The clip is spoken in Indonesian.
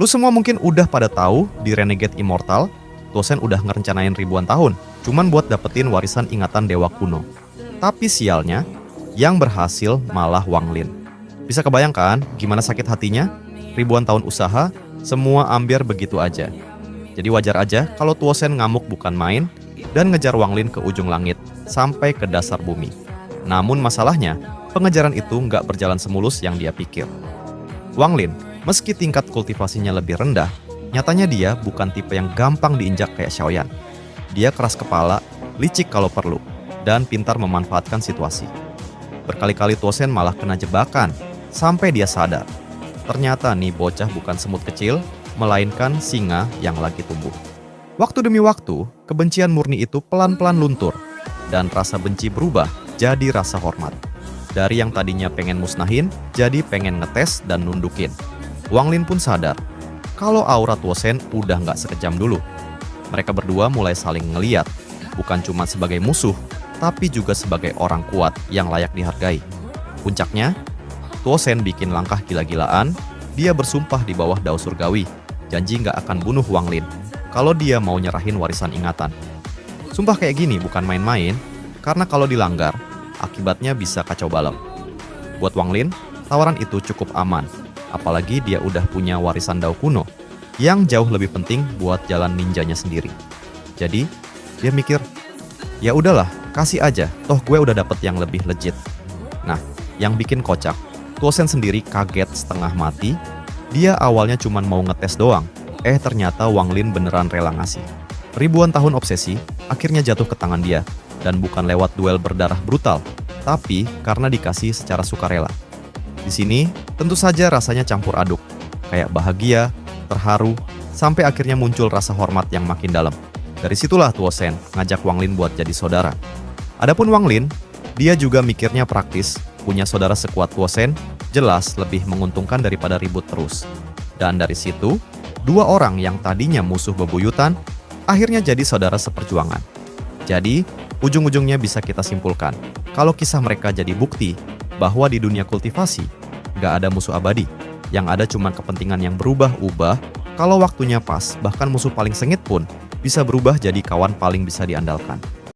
Lu semua mungkin udah pada tahu di Renegade Immortal, Tuosen udah ngerencanain ribuan tahun, cuman buat dapetin warisan ingatan dewa kuno. Tapi sialnya, yang berhasil malah Wang Lin. Bisa kebayangkan gimana sakit hatinya? Ribuan tahun usaha, semua ambiar begitu aja. Jadi wajar aja kalau Tuosen ngamuk bukan main dan ngejar Wang Lin ke ujung langit sampai ke dasar bumi. Namun masalahnya, pengejaran itu nggak berjalan semulus yang dia pikir. Wang Lin, meski tingkat kultivasinya lebih rendah, nyatanya dia bukan tipe yang gampang diinjak kayak Xiaoyan. Dia keras kepala, licik kalau perlu, dan pintar memanfaatkan situasi. Berkali-kali Tuosen malah kena jebakan, sampai dia sadar. Ternyata nih bocah bukan semut kecil, melainkan singa yang lagi tumbuh. Waktu demi waktu, kebencian murni itu pelan-pelan luntur, dan rasa benci berubah jadi rasa hormat. Dari yang tadinya pengen musnahin, jadi pengen ngetes dan nundukin. Wang Lin pun sadar, kalau aura Tuosen udah nggak sekejam dulu. Mereka berdua mulai saling ngeliat, bukan cuma sebagai musuh, tapi juga sebagai orang kuat yang layak dihargai. Puncaknya, Tuosen bikin langkah gila-gilaan, dia bersumpah di bawah dao surgawi, janji nggak akan bunuh Wang Lin, kalau dia mau nyerahin warisan ingatan. Sumpah kayak gini bukan main-main, karena kalau dilanggar, akibatnya bisa kacau balau. Buat Wang Lin, tawaran itu cukup aman, apalagi dia udah punya warisan dao kuno, yang jauh lebih penting buat jalan ninjanya sendiri. Jadi, dia mikir, ya udahlah, kasih aja, toh gue udah dapet yang lebih legit. Nah, yang bikin kocak, Tuosen sendiri kaget setengah mati. Dia awalnya cuma mau ngetes doang, ternyata Wang Lin beneran rela ngasih. Ribuan tahun obsesi akhirnya jatuh ke tangan dia, dan bukan lewat duel berdarah brutal, tapi karena dikasih secara sukarela. Di sini, tentu saja rasanya campur aduk, kayak bahagia, terharu, sampai akhirnya muncul rasa hormat yang makin dalam. Dari situlah Tuosen ngajak Wang Lin buat jadi saudara. Adapun Wang Lin, dia juga mikirnya praktis, punya saudara sekuat Tuosen, jelas lebih menguntungkan daripada ribut terus. Dan dari situ, dua orang yang tadinya musuh bebuyutan, akhirnya jadi saudara seperjuangan. Jadi, ujung-ujungnya bisa kita simpulkan, kalau kisah mereka jadi bukti bahwa di dunia kultivasi, nggak ada musuh abadi. Yang ada cuma kepentingan yang berubah-ubah, kalau waktunya pas, bahkan musuh paling sengit pun bisa berubah jadi kawan paling bisa diandalkan.